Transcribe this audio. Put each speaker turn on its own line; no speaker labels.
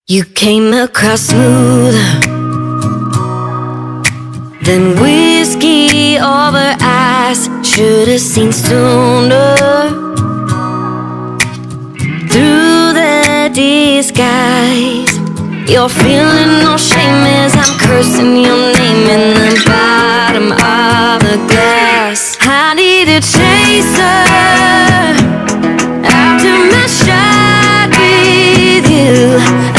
You came across smoother than whiskey over ice. Should've seen sooner through the disguise. You're feeling no shame as I'm cursing your name in the bottom of the glass. I need a chaser after my shot with you.